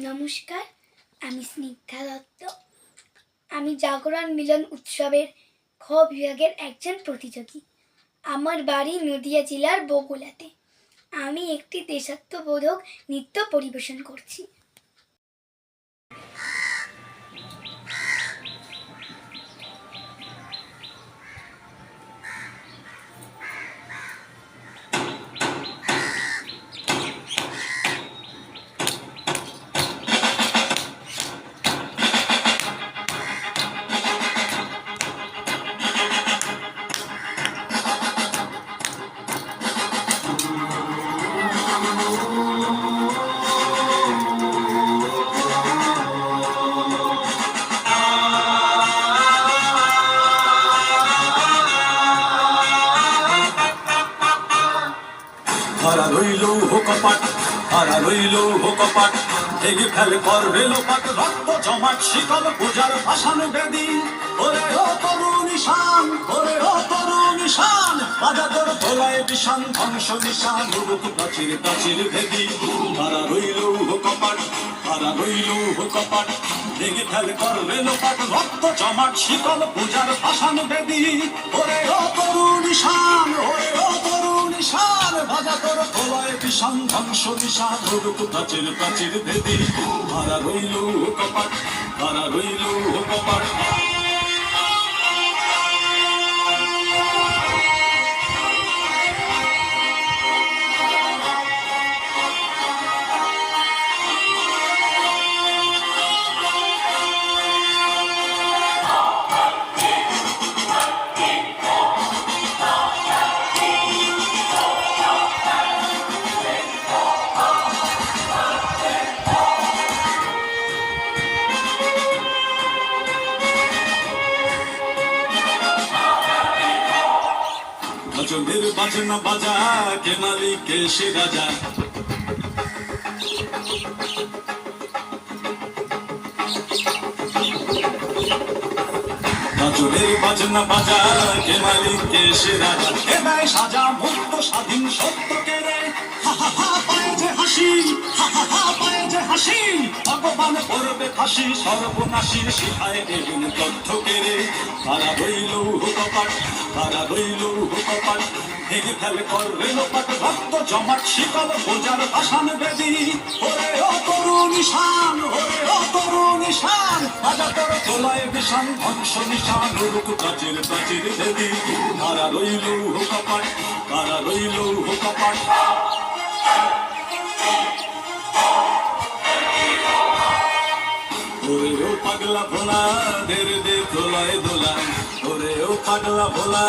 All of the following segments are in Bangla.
নমস্কার, আমি স্নিগ্ধা দত্ত। আমি জাগরণ মিলন উৎসবের খ বিভাগের একজন প্রতিযোগী। আমার বাড়ি নদিয়া জেলার বগুলাতে। আমি একটি দেশাত্মবোধক নৃত্য পরিবেশন করছি। হারা রইল কপাট, হারা রইল কপাট, ভেঙে ফেলে করবে লোপাট, রক্ত জমাট শিকল পূজার ভাসান বেদি। ওরে ও তরু নিশান, ওরে ও তরু নিশান, বাজা তোর তোলায় বিশান ধ্বংস নিশান, রূপ প্রাচীর প্রাচীর ভেদি। হারা রইল কপাট, হারা রইল কপাট, ভেঙে ফেলে করবে লোপাট, রক্ত জমাট শিকল পূজার ভাসান বেদি। ওরে ও তরু নিশান, ওরে ও তরু নিশান, বাজা তোর তোলায় বিশান ধ্বংস নিশান, রূপ প্রাচীর প্রাচীর ভেদি। হারা রইল কপাট, হারা রইল কপাট। গজলের বাজনা বাজা, কে মালিক কে সে রাজা। গজলের বাজনা বাজা, কে মালিক কে সে রাজা। এ দেয় সাজা মুক্ত স্বাধীন সত্য কে রে, হা হা হা পায়ে যে হাসি, হা হা হা পায়ে যে হাসি, ভগবান করবে ফাঁসি সর্বনাশীর শিখায় এলেন তথ্য কে রে। হারা রইল কপাট, হারা রইল কপাট, ভেঙে ফেলে করবে লোপাট, রক্ত জমাট শিকল পূজার ভাসান বেদি। ওরে ও তরু নিশান, ওরে ও তরু নিশান, বাজা তোর তোলায় বিশান ধ্বংস নিশান, রূপ প্রাচীর প্রাচীর ভেদি। হারা রইল কপাট, হারা রইল কপাট। ওরে ও পাগলা ভোলা, দেরে দে তোলায় দোলা, ওরে ও পাগলা ভোলা,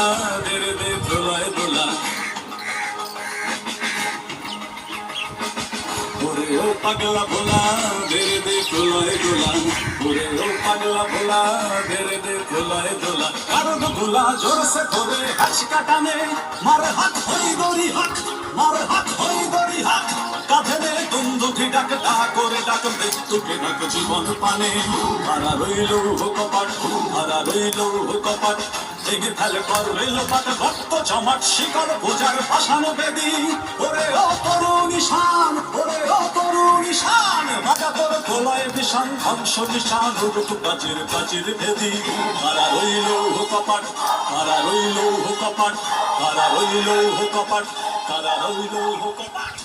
দেরে দে তোলায় দোলা। ওরে ও পাগলা ভোলা, দেরে দে তোলায় দোলা, ওরে ও পাগলা ভোলা, দেরে দে তোলায় দোলা। কারণ ভোলা জোরসে ধরে হাঁচ কাটানে, মার হাত হই দড়ি হাক, মার হাত হই দড়ি হাক, কাঁধে নে দুন্দুকি ডাক, ডা করে ডাক মৃত্যুকে ডাক জীবন পানে। হারা রইল কপাট, হারা রইল কপাট, ভেঙে ফেলে করবে লোপাট, রক্ত জমাট শিকল পূজার ভাসান বেদি। ওরে ও তরু নিশান, ওরে ও তরু নিশান, বাজা তোর তোলায় বিশান ধ্বংস নিশান, রূপ প্রাচীর প্রাচীর ভেদি। হারা রইল কপাট, হারা রইল কপাট, হারা রইল কপাট, হারা রইল কপাট।